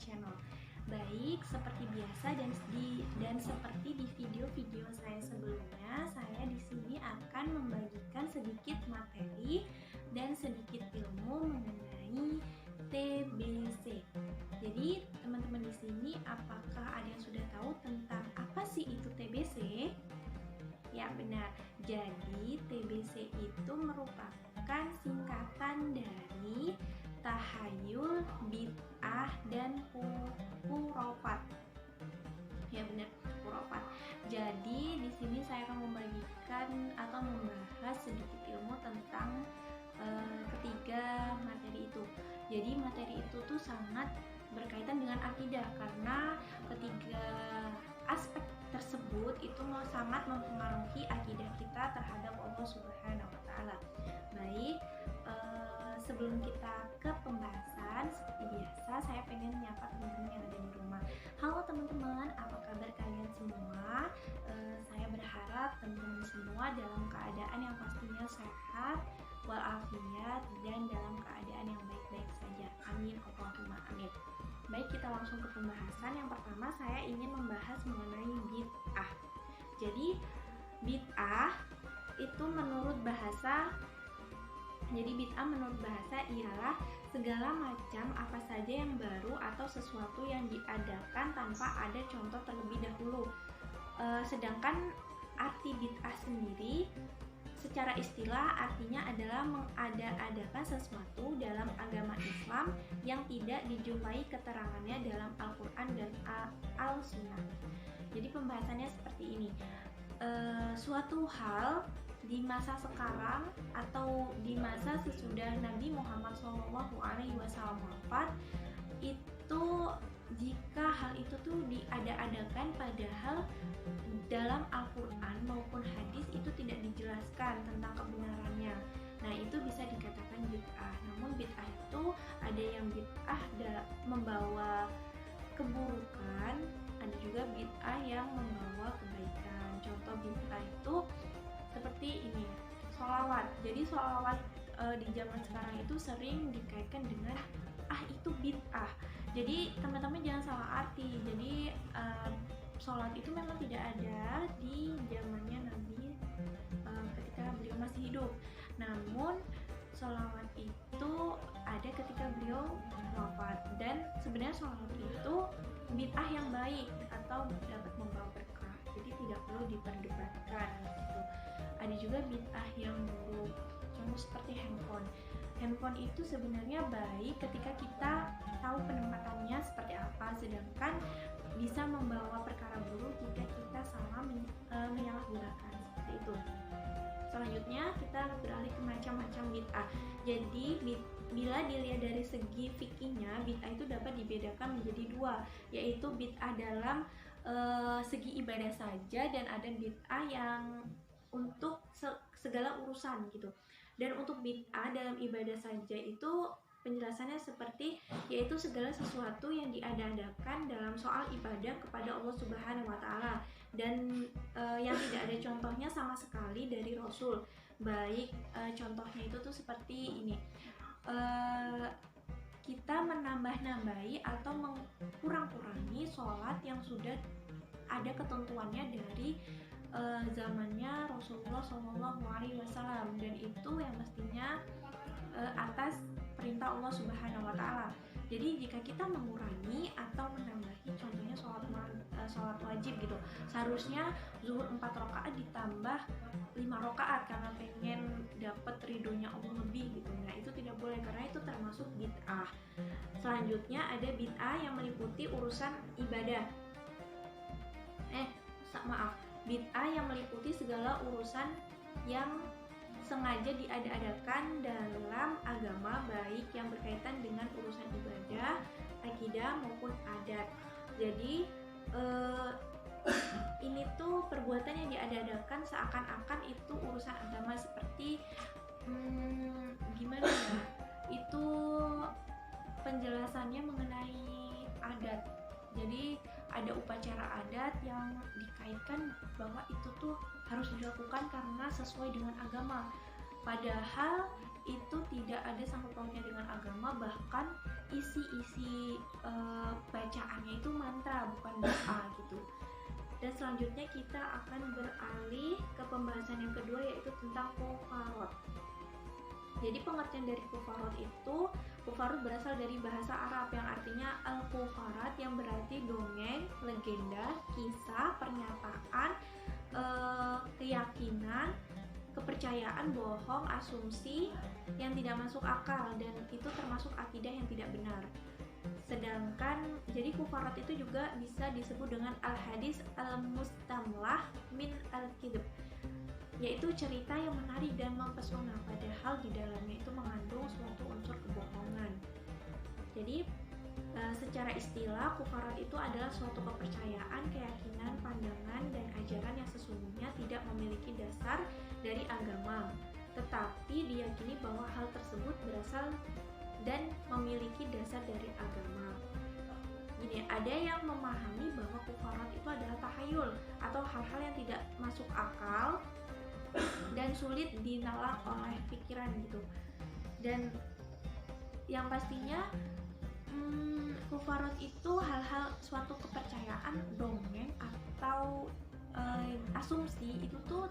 Channel. Baik, seperti biasa dan seperti di video-video saya sebelumnya, saya di sini akan membagikan sedikit materi dan sedikit ilmu mengenai TBC. Jadi, teman-teman di sini apakah ada yang sudah tahu tentang apa sih itu TBC? Ya, benar. Jadi, TBC itu merupakan singkatan dari tahayul, bid'ah, dan khurafat. Ya, benar, khurafat. Jadi, di sini saya akan membagikan atau membahas sedikit ilmu tentang ketiga materi itu. Jadi, materi itu tuh sangat berkaitan dengan akidah karena ketiga aspek tersebut itu sangat mempengaruhi akidah kita terhadap Allah Subhanahu wa Ta'ala. Baik, sebelum kita ke pembahasan, seperti biasa saya pengen menyapa teman-teman yang ada di rumah. Halo teman-teman, apa kabar kalian semua? Saya berharap teman-teman semua dalam keadaan yang pastinya sehat walafiat dan dalam keadaan yang baik-baik saja. Amin, Allahumma amin. Baik, kita langsung ke pembahasan. Yang pertama saya ingin membahas mengenai bid'ah. Jadi bid'ah itu menurut bahasa ialah segala macam apa saja yang baru atau sesuatu yang diadakan tanpa ada contoh terlebih dahulu. Sedangkan arti bid'ah sendiri secara istilah artinya adalah mengada-adakan sesuatu dalam agama Islam yang tidak dijumpai keterangannya dalam Al-Quran dan Al-Sunnah. Jadi pembahasannya seperti ini. Suatu hal di masa sekarang atau di masa sesudah Nabi Muhammad SAW wafat, itu jika hal itu tuh diada-adakan padahal dalam Al-Quran maupun hadis itu tidak dijelaskan tentang kebenarannya, nah itu bisa dikatakan bid'ah. Namun bid'ah itu ada yang bid'ah membawa keburukan, ada juga bid'ah yang membawa kebaikan. Contoh bid'ah itu seperti ini, sholawat. Jadi sholawat di zaman sekarang itu sering dikaitkan dengan itu bid'ah. Jadi teman-teman jangan salah arti. Jadi sholat itu memang tidak ada di zamannya Nabi ketika beliau masih hidup. Namun sholawat itu ada ketika beliau wafat. Dan sebenarnya sholawat itu bid'ah yang baik atau dapat membawa berkah. Jadi tidak perlu diperdebatkan gitu. Ada juga bid'ah yang buruk. Contoh seperti handphone. Handphone itu sebenarnya baik ketika kita tahu penempatannya seperti apa, sedangkan bisa membawa perkara buruk jika kita salah menyalahgunakan, seperti itu. Selanjutnya kita beralih ke macam-macam bid'ah. Jadi bila dilihat dari segi fikihnya, bid'ah itu dapat dibedakan menjadi dua, yaitu bid'ah dalam segi ibadah saja dan ada bid'ah yang untuk segala urusan gitu. Dan untuk bid'ah dalam ibadah saja itu penjelasannya seperti, yaitu segala sesuatu yang diada-adakan dalam soal ibadah kepada Allah Subhanahu wa Ta'ala dan yang tidak ada contohnya sama sekali dari Rasul. Baik, contohnya itu tuh seperti ini. Kita menambah-nambahi atau mengkurang-kurangi sholat yang sudah ada ketentuannya dari zamannya Rasulullah SAW, dan itu yang mestinya atas perintah Allah Subhanahu wa Ta'ala. Jadi jika kita mengurangi atau menambahi, contohnya sholat wajib gitu, seharusnya zuhur 4 rakaat ditambah 5 rakaat karena pengen dapat ridhonya Allah lebih gitu. Nah itu tidak boleh karena itu termasuk bid'ah. Selanjutnya ada bid'ah yang meliputi urusan ibadah. Bid'ah yang meliputi segala urusan yang sengaja diada-adakan dalam agama, baik yang berkaitan dengan urusan ibadah, akidah maupun adat. Jadi ini tuh perbuatan yang diada-adakan seakan-akan itu urusan agama, seperti gimana ya? Itu penjelasannya mengenai adat. Jadi ada upacara adat yang dikaitkan bahwa itu tuh harus dilakukan karena sesuai dengan agama. Padahal itu tidak ada sangkut pautnya dengan agama, bahkan isi-isi bacaannya itu mantra bukan doa gitu. Dan selanjutnya kita akan beralih ke pembahasan yang kedua, yaitu tentang kufarot. Jadi pengertian dari kufarot itu, kufarot berasal dari bahasa Arab yang artinya al-kufarat, yang berarti dongeng, legenda, kisah, pernyataan, keyakinan, kepercayaan bohong, asumsi yang tidak masuk akal, dan itu termasuk akidah yang tidak benar. Sedangkan jadi kufarat itu juga bisa disebut dengan al-hadis al-mustamlah min al-kidb, yaitu cerita yang menarik dan mempesona padahal di dalamnya itu mengandung suatu unsur kebohongan. Jadi secara istilah, kufarat itu adalah suatu kepercayaan, keyakinan, pandangan, dan ajaran yang sesungguhnya tidak memiliki dasar dari agama, tetapi diyakini bahwa hal tersebut berasal dan memiliki dasar dari agama. Gini, ada yang memahami bahwa kufarat itu adalah tahayul atau hal-hal yang tidak masuk akal dan sulit dinalar oleh pikiran gitu. Dan yang pastinya kufarat itu hal-hal suatu kepercayaan, dongeng atau asumsi itu tuh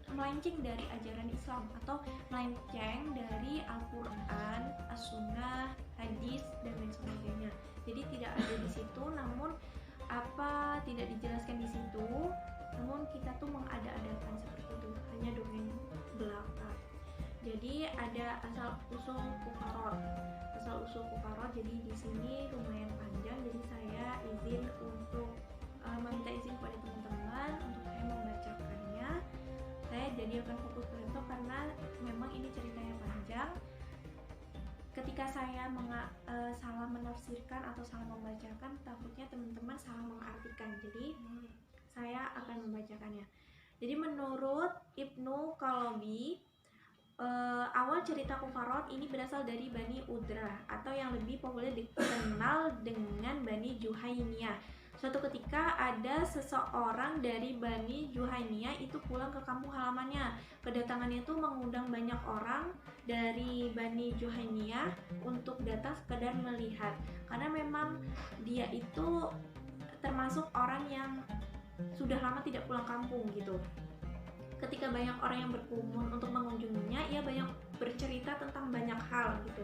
melenceng dari ajaran Islam atau melenceng dari Al-Quran, As-Sunnah, hadis, dan lain sebagainya. Jadi tidak ada di situ, namun apa tidak dijelaskan di situ, namun kita tuh mengada-adakan seperti itu, hanya dongeng belaka. Jadi ada asal usul kufarot. Asal usul kufarot. Jadi di sini lumayan panjang, jadi saya izin untuk meminta izin kepada teman-teman untuk saya membacakannya. Saya jadi akan fokus ke laptop karena memang ini ceritanya panjang. Ketika saya salah menafsirkan atau salah membacakan, takutnya teman-teman salah mengartikan. Jadi saya akan membacakannya. Jadi menurut Ibnu Qalabi, awal cerita kufarot ini berasal dari Bani Udrah atau yang lebih populer dikenal dengan Bani Juhayniyah. Suatu ketika ada seseorang dari Bani Juhayniyah itu pulang ke kampung halamannya. Kedatangannya itu mengundang banyak orang dari Bani Juhayniyah untuk datang sekedar melihat, karena memang dia itu termasuk orang yang sudah lama tidak pulang kampung gitu. Ketika banyak orang yang berkumpul untuk mengunjunginya, ia banyak bercerita tentang banyak hal gitu.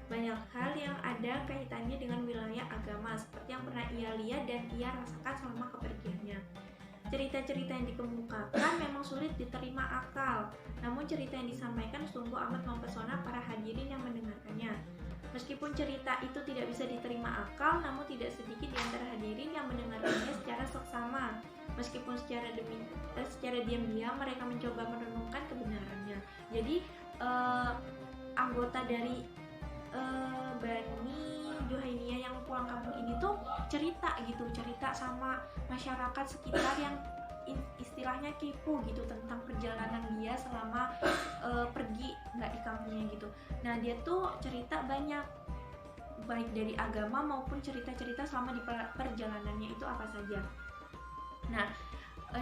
Banyak hal yang ada kaitannya dengan wilayah agama seperti yang pernah ia lihat dan ia rasakan selama kepergiannya. Cerita-cerita yang dikemukakan memang sulit diterima akal, namun cerita yang disampaikan sungguh amat mempesona para hadirin yang mendengarkannya. Meskipun cerita itu tidak bisa diterima akal, namun tidak sedikit di antara hadirin yang mendengarkannya secara seksama. Meskipun secara diam-diam mereka mencoba merenungkan kebenarannya. Jadi anggota dari Bani Juhayniyah yang pulang kampung ini tuh cerita sama masyarakat sekitar yang istilahnya kepo gitu tentang perjalanan dia selama pergi nggak di kampungnya gitu. Nah dia tuh cerita banyak, baik dari agama maupun cerita-cerita selama di perjalanannya itu apa saja. Nah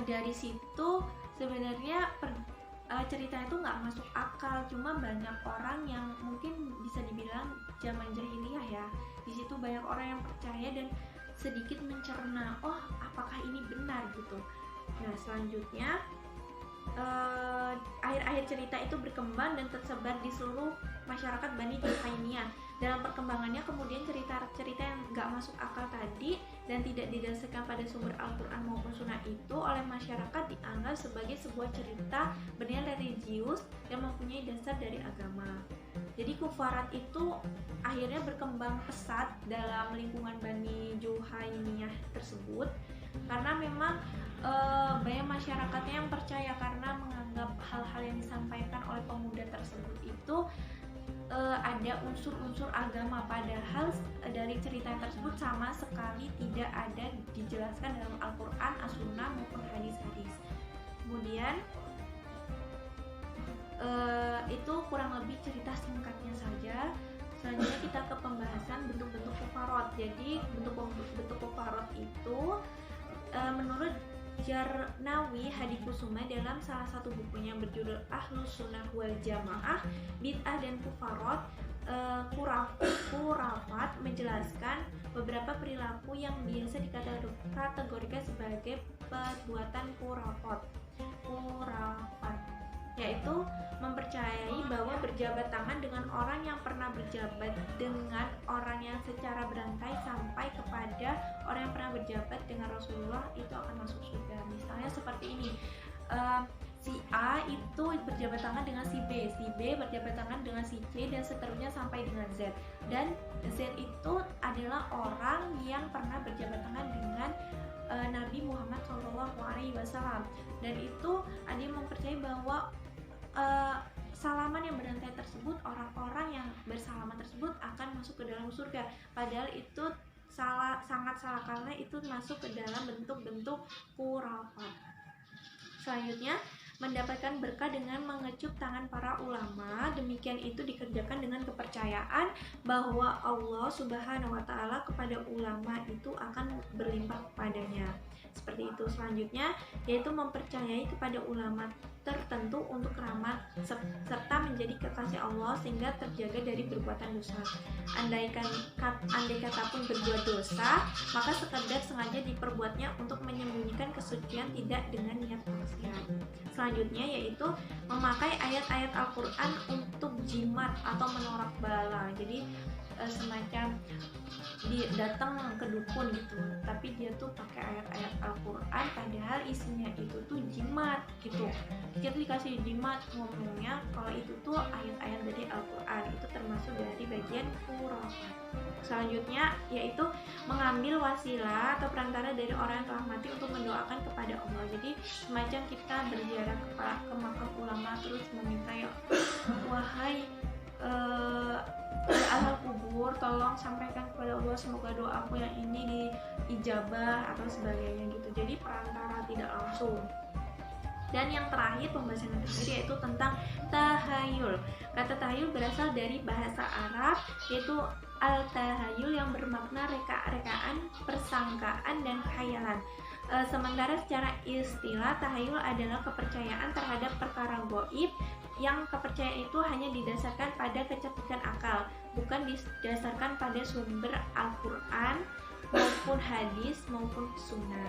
dari situ sebenarnya ceritanya itu nggak masuk akal, cuma banyak orang yang mungkin bisa dibilang zaman jahiliyah ya, di situ banyak orang yang percaya dan sedikit mencerna, oh apakah ini benar gitu. Nah selanjutnya akhir-akhir cerita itu berkembang dan tersebar di seluruh masyarakat Bani Juhayniyah. Dalam perkembangannya kemudian cerita-cerita yang nggak masuk akal tadi dan tidak didasarkan pada sumber Al-Quran maupun Sunnah itu oleh masyarakat dianggap sebagai sebuah cerita bernilai religius yang mempunyai dasar dari agama. Jadi kufarat itu akhirnya berkembang pesat dalam lingkungan Bani Juhayniyah tersebut karena memang banyak masyarakatnya yang percaya karena menganggap hal-hal yang disampaikan oleh pemuda tersebut itu ada unsur-unsur agama, padahal dari cerita tersebut sama sekali tidak ada dijelaskan dalam Al-Quran, As-Sunnah maupun hadis-hadis. Kemudian itu kurang lebih cerita singkatnya saja. Selanjutnya kita ke pembahasan bentuk-bentuk kufarot. Jadi bentuk kufarot itu menurut Jarnawi Hadikusuma dalam salah satu bukunya yang berjudul Ahlus Sunnah wal Jamaah Bid'ah dan Khurafat menjelaskan beberapa perilaku yang biasa dikategorikan sebagai perbuatan khurafat, yaitu mempercayai bahwa berjabat tangan dengan orang yang pernah berjabat dengan orang yang secara berantai sampai kepada orang yang pernah berjabat dengan Rasulullah itu akan masuk surga. Misalnya seperti ini, si A itu berjabat tangan dengan si B berjabat tangan dengan si C, dan seterusnya sampai dengan Z. Dan Z itu adalah orang yang pernah berjabat tangan dengan Nabi Muhammad SAW. Dan itu ada yang mempercayai bahwa salaman yang berantai tersebut, orang-orang yang bersalaman tersebut akan masuk ke dalam surga. Padahal itu sangat salah karena itu masuk ke dalam bentuk-bentuk khurafat. Selanjutnya, mendapatkan berkah dengan mengecup tangan para ulama. Demikian itu dikerjakan dengan kepercayaan bahwa Allah Subhanahu wa Ta'ala kepada ulama itu akan berlimpah kepadanya. Seperti itu. Selanjutnya, yaitu mempercayai kepada ulama tertentu untuk keramat serta menjadi kekasih Allah sehingga terjaga dari perbuatan dosa. Andai kata pun berbuat dosa, maka sekedar sengaja diperbuatnya untuk menyembunyikan kesucian, tidak dengan niat maksiat. Selanjutnya yaitu memakai ayat-ayat Al-Quran untuk jimat atau menolak bala. Jadi semacam datang ke dukun gitu, tapi dia tuh pakai ayat-ayat Al-Quran padahal isinya itu tuh jimat gitu. Kita dikasih jimat, ngomongnya kalau itu tuh ayat-ayat dari Al-Quran, itu termasuk dari bagian khurafat. Selanjutnya yaitu mengambil wasilah atau perantara dari orang yang telah mati untuk mendoakan kepada Allah. Jadi semacam kita berziarah ke makam ulama terus meminta, wahai ahli kubur, tolong sampaikan kepada Allah semoga doaku yang ini diijabah atau sebagainya gitu. Jadi perantara tidak langsung. Dan yang terakhir pembahasan yang terakhir yaitu tentang tahayul. Kata tahayul berasal dari bahasa Arab yaitu al-tahayul yang bermakna reka-rekaan, persangkaan, dan khayalan. Sementara secara istilah tahayul adalah kepercayaan terhadap perkara gaib yang kepercayaan itu hanya didasarkan pada kecerdikan akal, bukan didasarkan pada sumber Al-Quran maupun hadis maupun sunnah.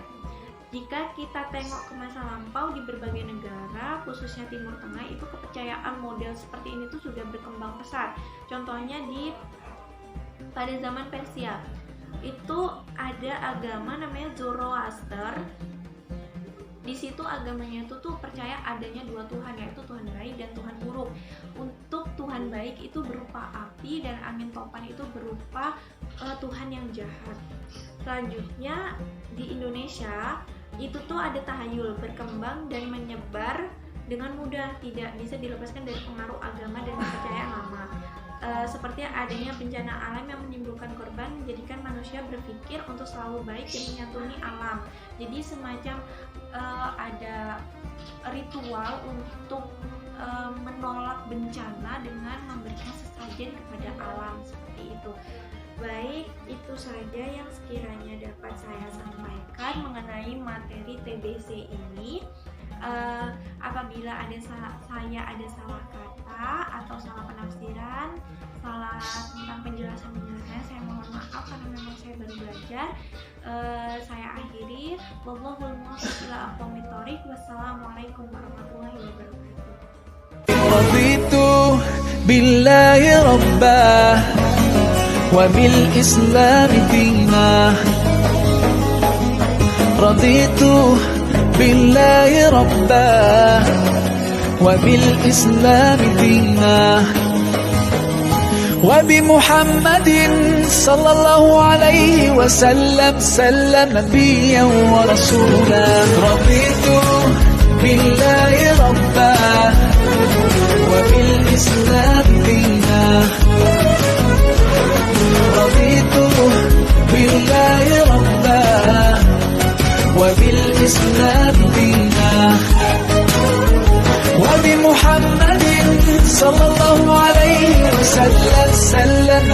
Jika kita tengok ke masa lampau di berbagai negara, khususnya Timur Tengah, itu kepercayaan model seperti ini tuh sudah berkembang pesat. Contohnya pada zaman Persia, itu ada agama namanya Zoroaster. Di situ agamanya itu tuh percaya adanya dua Tuhan, yaitu Tuhan baik dan Tuhan buruk. Untuk Tuhan baik itu berupa api dan angin topan itu berupa Tuhan yang jahat. Selanjutnya di Indonesia itu tuh ada tahayul berkembang dan menyebar dengan mudah, tidak bisa dilepaskan dari pengaruh agama dan kepercayaan lama. Seperti adanya bencana alam yang menimbulkan korban menjadikan manusia berpikir untuk selalu baik dan menyantuni alam. Jadi semacam ada ritual untuk menolak bencana dengan memberikan sesajen kepada alam, seperti itu. Baik, itu saja yang sekiranya dapat saya sampaikan mengenai materi TBC ini. Apabila saya ada salah kata atau salah penafsiran, salah tentang penjelasan-penjelasannya, saya mohon maaf karena memang saya baru belajar. Saya akhiri. Wallahul muwaffiq ila aqwamit thoriq. Wassalamualaikum warahmatullahi wabarakatuh. Raditu billahi rabbah wa bil islam dinah. Raditu billahi rabbah wa bil islam dinah wa bi Muhammadin sallallahu alaihi wasallam sallam nabiyyan wa rasulah. Raditu billahi rabbah wa bil islam dinah. Raditu billahi rabbah wa bil islam dinah wa bi Muhammadin sallallahu alaihi wasallam sallam